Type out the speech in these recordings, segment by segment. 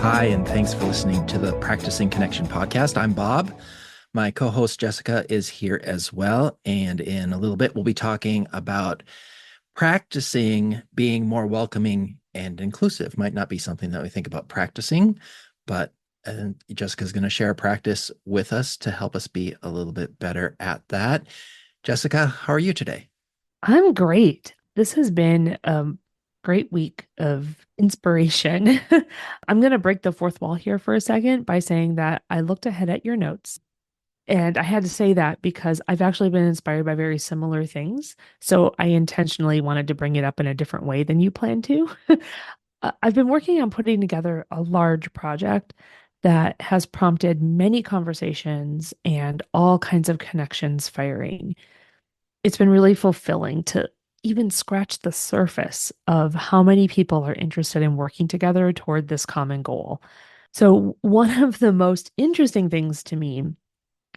Hi, and thanks for listening to the Practicing Connection podcast. I'm Bob. My co-host Jessica is here as well. And in a little bit, we'll be talking about practicing being more welcoming and inclusive. Might not be something that we think about practicing, but Jessica's going to share a practice with us to help us be a little bit better at that. Jessica, how are you today? I'm great. This has been a great week of inspiration. I'm going to break the fourth wall here for a second by saying that I looked ahead at your notes. And I had to say that because I've actually been inspired by very similar things. So I intentionally wanted to bring it up in a different way than you planned to. I've been working on putting together a large project that has prompted many conversations and all kinds of connections firing. It's been really fulfilling to even scratch the surface of how many people are interested in working together toward this common goal. So, one of the most interesting things to me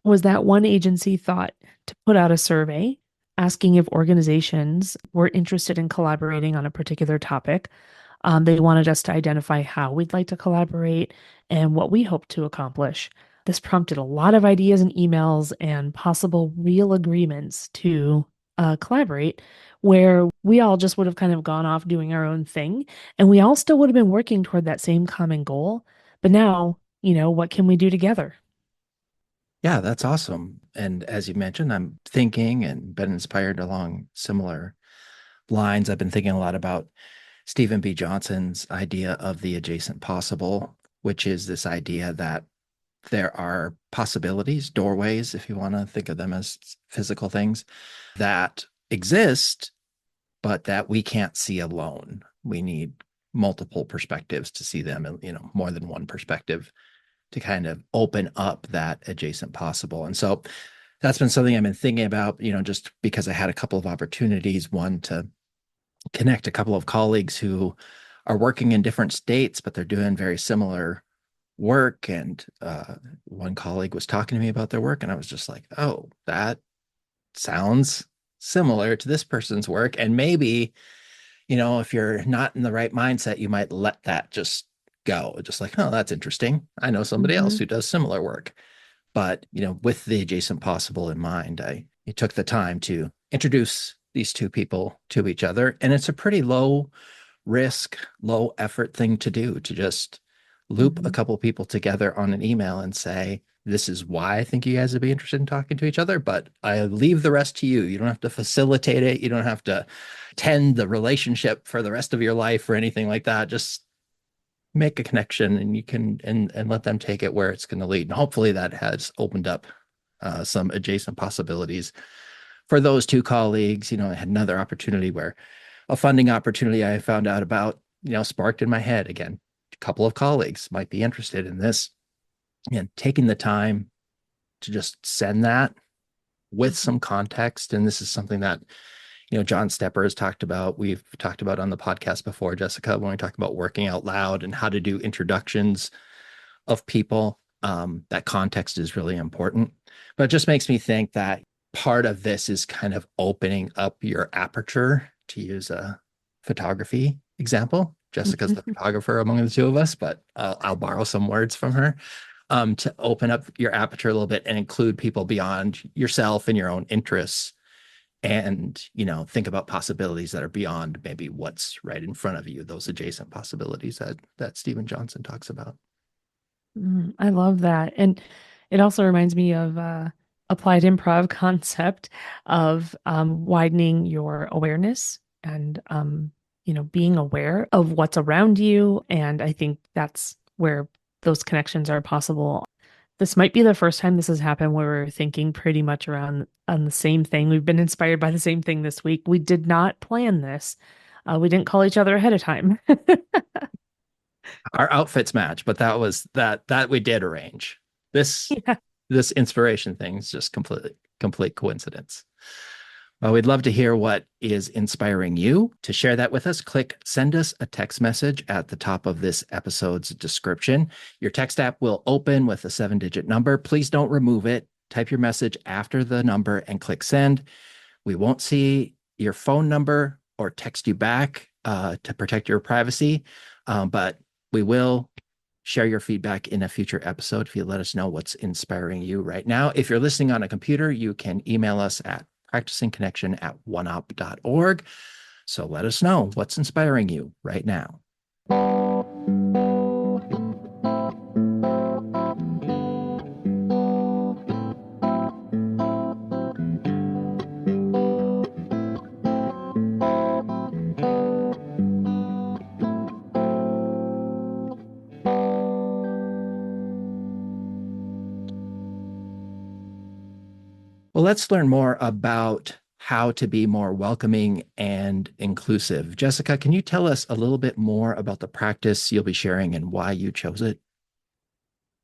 was that one agency thought to put out a survey asking if organizations were interested in collaborating on a particular topic. They wanted us to identify how we'd like to collaborate and what we hope to accomplish. This prompted a lot of ideas and emails and possible real agreements to collaborate, where we all just would have kind of gone off doing our own thing, and we all still would have been working toward that same common goal. But now, what can we do together? Yeah, that's awesome. And as you mentioned, I'm thinking and been inspired along similar lines. I've been thinking a lot about Stephen B. Johnson's idea of the adjacent possible, which is this idea that there are possibilities, doorways, if you want to think of them as physical things, that exist, but that we can't see alone. We need multiple perspectives to see them, and more than one perspective to kind of open up that adjacent possible. And so that's been something I've been thinking about, just because I had a couple of opportunities, one to connect a couple of colleagues who are working in different states, but they're doing very similar work. And one colleague was talking to me about their work, and I was just like, oh, that sounds similar to this person's work. And maybe, if you're not in the right mindset, you might let that just go. Just like, oh, that's interesting. I know somebody else Hmm. who does similar work. But, with the adjacent possible in mind, I took the time to introduce these two people to each other. And it's a pretty low risk, low effort thing to do, to just loop a Hmm. couple people together on an email and say, this is why I think you guys would be interested in talking to each other, but I leave the rest to you. You don't have to facilitate it. You don't have to tend the relationship for the rest of your life or anything like that. Just make a connection, and you can and let them take it where it's going to lead. And hopefully that has opened up some adjacent possibilities for those two colleagues. I had another opportunity where a funding opportunity I found out about, sparked in my head again. A couple of colleagues might be interested in this, and taking the time to just send that with some context. And this is something that, John Stepper has talked about. We've talked about on the podcast before, Jessica, when we talk about working out loud and how to do introductions of people. That context is really important. But it just makes me think that part of this is kind of opening up your aperture, to use a photography example. Jessica's the photographer among the two of us, but I'll borrow some words from her, to open up your aperture a little bit and include people beyond yourself and your own interests, and think about possibilities that are beyond maybe what's right in front of you, those adjacent possibilities that Stephen Johnson talks about. I love that. And it also reminds me of applied improv concept of widening your awareness and being aware of what's around you. And I think that's where those connections are possible. This might be the first time this has happened where we're thinking pretty much around on the same thing. We've been inspired by the same thing this week. We did not plan this. We didn't call each other ahead of time. Our outfits match, but that we did arrange. This Yeah. this inspiration thing is just complete coincidence. Well, we'd love to hear what is inspiring you. To share that with us, click send us a text message at the top of this episode's description. Your text app will open with a 7-digit number. Please don't remove it. type your message after the number and click send. We won't see your phone number or text you back to protect your privacy, but we will share your feedback in a future episode if you let us know what's inspiring you right now. If you're listening on a computer, you can email us at practicingconnection@oneop.org. So let us know what's inspiring you right now. Well, let's learn more about how to be more welcoming and inclusive. Jessica, can you tell us a little bit more about the practice you'll be sharing and why you chose it?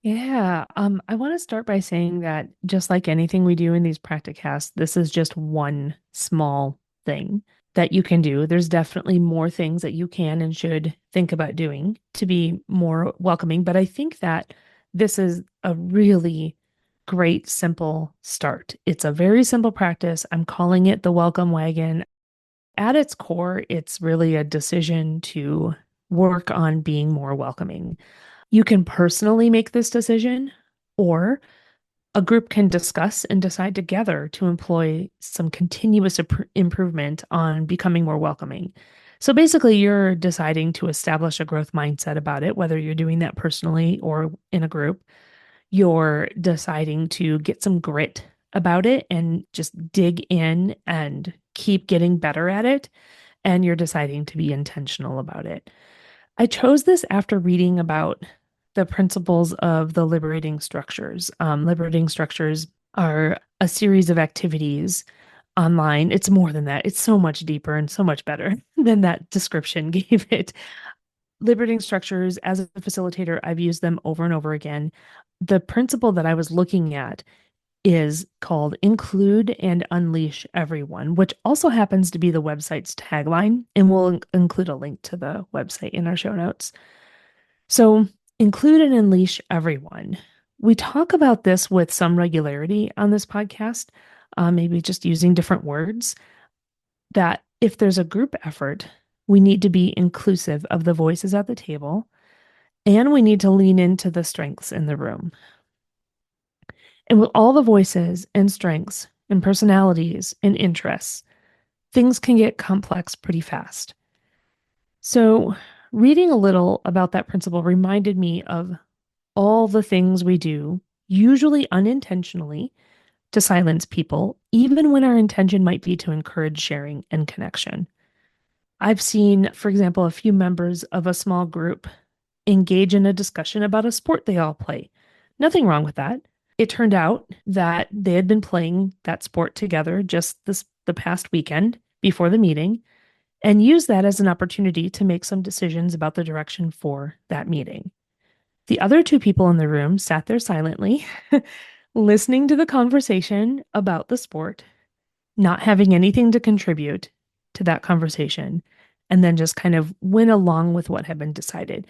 Yeah, I want to start by saying that just like anything we do in these practicasts, this is just one small thing that you can do. There's definitely more things that you can and should think about doing to be more welcoming, but I think that this is a really great, simple start. It's a very simple practice. I'm calling it the Welcome Wagon. At its core, it's really a decision to work on being more welcoming. You can personally make this decision, or a group can discuss and decide together to employ some continuous improvement on becoming more welcoming. So basically, you're deciding to establish a growth mindset about it, whether you're doing that personally or in a group. You're deciding to get some grit about it and just dig in and keep getting better at it. And you're deciding to be intentional about it. I chose this after reading about the principles of the liberating structures. Liberating structures are a series of activities online. It's more than that. It's so much deeper and so much better than that description gave it. Liberating structures, as a facilitator, I've used them over and over again. The principle that I was looking at is called Include and Unleash Everyone, which also happens to be the website's tagline. And we'll include a link to the website in our show notes. So, include and unleash everyone. We talk about this with some regularity on this podcast, maybe just using different words, that if there's a group effort, we need to be inclusive of the voices at the table, and we need to lean into the strengths in the room. And with all the voices and strengths and personalities and interests, things can get complex pretty fast. So, reading a little about that principle reminded me of all the things we do, usually unintentionally, to silence people, even when our intention might be to encourage sharing and connection. I've seen, for example, a few members of a small group engage in a discussion about a sport they all play. Nothing wrong with that. It turned out that they had been playing that sport together just the past weekend before the meeting and used that as an opportunity to make some decisions about the direction for that meeting. The other two people in the room sat there silently, listening to the conversation about the sport, not having anything to contribute to that conversation, and then just kind of went along with what had been decided.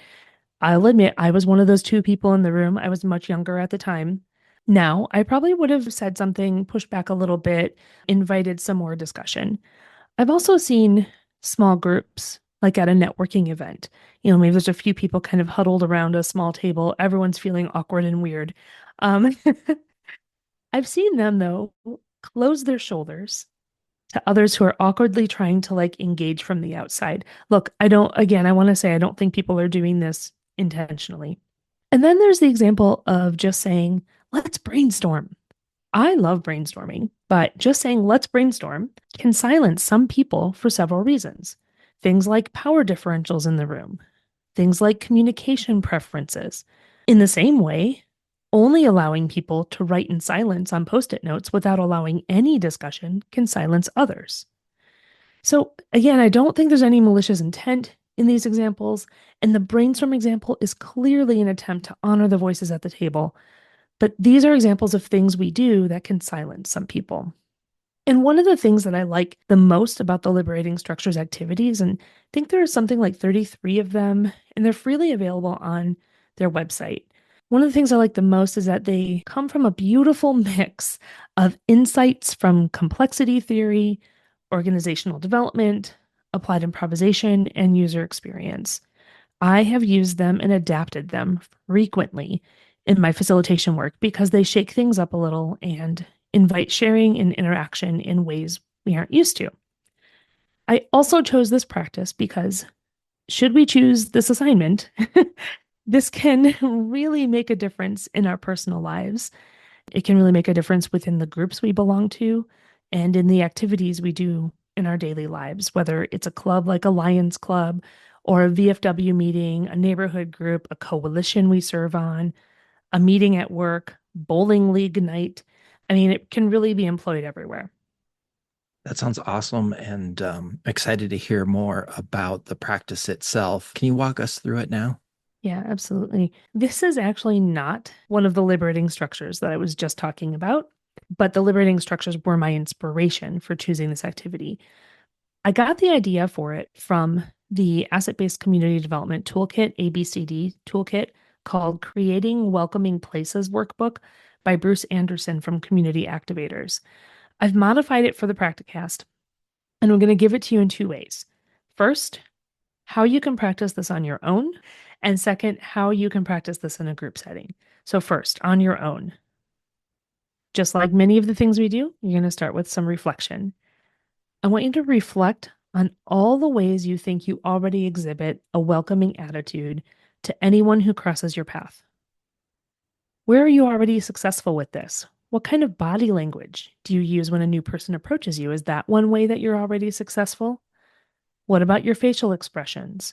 I'll admit, I was one of those two people in the room. I was much younger at the time. Now, I probably would have said something, pushed back a little bit, invited some more discussion. I've also seen small groups, like at a networking event. Maybe there's a few people kind of huddled around a small table. Everyone's feeling awkward and weird. Um, I've seen them, though, close their shoulders to others who are awkwardly trying to like engage from the outside. Look, I want to say I don't think people are doing this intentionally. And then there's the example of just saying, let's brainstorm. I love brainstorming, but just saying let's brainstorm can silence some people for several reasons. Things like power differentials in the room, things like communication preferences. In the same way, only allowing people to write in silence on post-it notes without allowing any discussion can silence others. So again, I don't think there's any malicious intent in these examples, and the brainstorm example is clearly an attempt to honor the voices at the table. But these are examples of things we do that can silence some people. And one of the things that I like the most about the Liberating Structures activities, and I think there are something like 33 of them, and they're freely available on their website. One of the things I like the most is that they come from a beautiful mix of insights from complexity theory, organizational development, applied improvisation, and user experience. I have used them and adapted them frequently in my facilitation work because they shake things up a little and invite sharing and interaction in ways we aren't used to. I also chose this practice because should we choose this assignment, this can really make a difference in our personal lives. It can really make a difference within the groups we belong to and in the activities we do in our daily lives, whether it's a club like a Lions Club or a VFW meeting, a neighborhood group, a coalition we serve on, a meeting at work, bowling league night. I mean, it can really be employed everywhere. That sounds awesome, and excited to hear more about the practice itself. Can you walk us through it now? Yeah, absolutely. This is actually not one of the liberating structures that I was just talking about, but the liberating structures were my inspiration for choosing this activity. I got the idea for it from the Asset-Based Community Development Toolkit, ABCD toolkit, called Creating Welcoming Places Workbook by Bruce Anderson from Community Activators. I've modified it for the practicast, and I'm going to give it to you in two ways. First, how you can practice this on your own, and second, how you can practice this in a group setting. So, first, on your own. Just like many of the things we do, you're going to start with some reflection. I want you to reflect on all the ways you think you already exhibit a welcoming attitude to anyone who crosses your path. Where are you already successful with this? What kind of body language do you use when a new person approaches you? Is that one way that you're already successful? What about your facial expressions?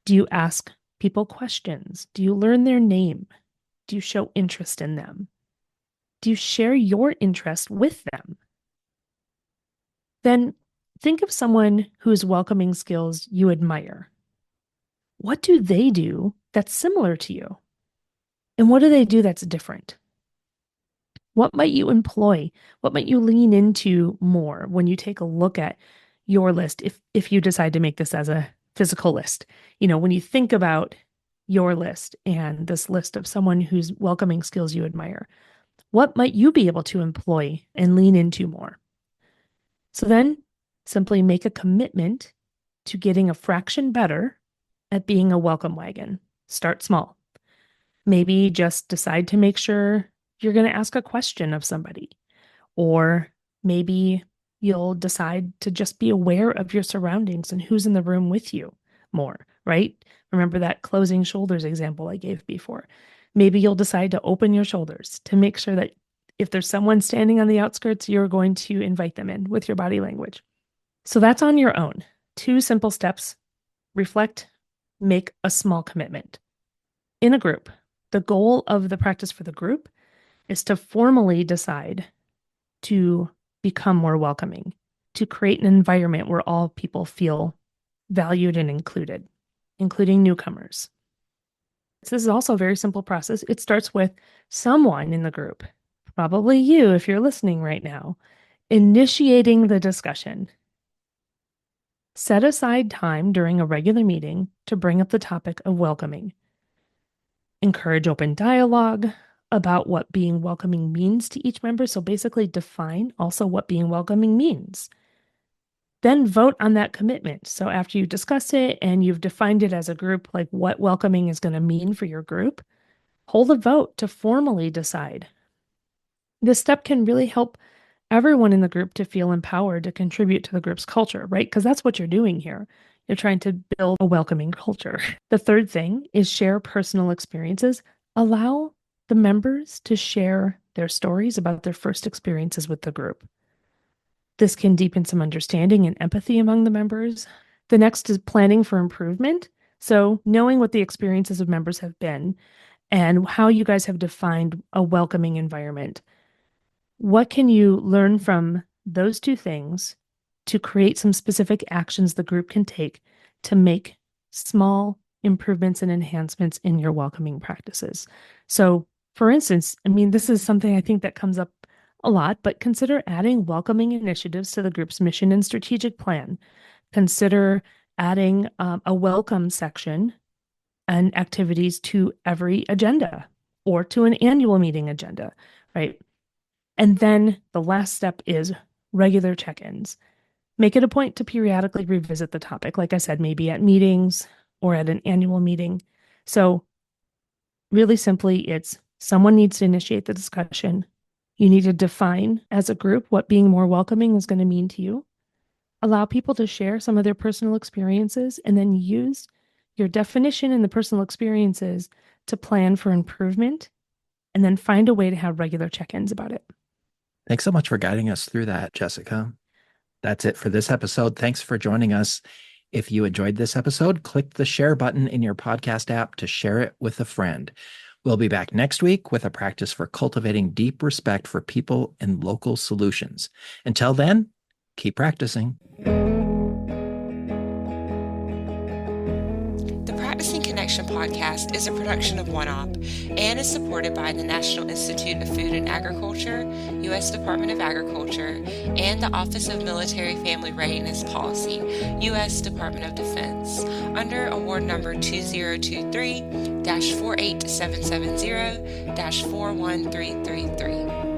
Do you ask people questions? Do you learn their name? Do you show interest in them? Do you share your interest with them? Then think of someone whose welcoming skills you admire. What do they do that's similar to you? And what do they do that's different? What might you employ? What might you lean into more when you take a look at your list if you decide to make this as a physical list? You know, when you think about your list and this list of someone whose welcoming skills you admire, what might you be able to employ and lean into more? So then simply make a commitment to getting a fraction better at being a welcome wagon. Start small. Maybe just decide to make sure you're going to ask a question of somebody, or maybe you'll decide to just be aware of your surroundings and who's in the room with you more, right? Remember that closing shoulders example I gave before. Maybe you'll decide to open your shoulders to make sure that if there's someone standing on the outskirts, you're going to invite them in with your body language. So that's on your own. Two simple steps: reflect, make a small commitment. In a group, the goal of the practice for the group is to formally decide to become more welcoming, to create an environment where all people feel valued and included, including newcomers. This is also a very simple process. It starts with someone in the group, probably you if you're listening right now, initiating the discussion. Set aside time during a regular meeting to bring up the topic of welcoming. Encourage open dialogue about what being welcoming means to each member. So basically, define also what being welcoming means. Then vote on that commitment. So after you discuss it and you've defined it as a group, like what welcoming is going to mean for your group, hold a vote to formally decide. This step can really help everyone in the group to feel empowered to contribute to the group's culture, right? Because that's what you're doing here. You're trying to build a welcoming culture. The third thing is share personal experiences. Allow the members to share their stories about their first experiences with the group. This can deepen some understanding and empathy among the members. The next is planning for improvement. So, knowing what the experiences of members have been and how you guys have defined a welcoming environment. What can you learn from those two things to create some specific actions the group can take to make small improvements and enhancements in your welcoming practices? So, for instance, I mean, this is something I think that comes up a lot, but consider adding welcoming initiatives to the group's mission and strategic plan. Consider adding a welcome section and activities to every agenda. or to an annual meeting agenda, right? And then the last step is regular check-ins. Make it a point to periodically revisit the topic, like I said, maybe at meetings or at an annual meeting. So, really simply, it's someone needs to initiate the discussion. You need to define as a group what being more welcoming is going to mean to you. Allow people to share some of their personal experiences, and then use your definition and the personal experiences to plan for improvement, and then find a way to have regular check-ins about it. Thanks so much for guiding us through that, Jessica. That's it for this episode. Thanks for joining us. If you enjoyed this episode, click the share button in your podcast app to share it with a friend. We'll be back next week with a practice for cultivating deep respect for people and local solutions. Until then, keep practicing. The Practicing Connection podcast is a production of OneOp and is supported by the National Institute of Food and Agriculture, U.S. Department of Agriculture, and the Office of Military Family Readiness Policy, U.S. Department of Defense, under award number 2023-48770-41333.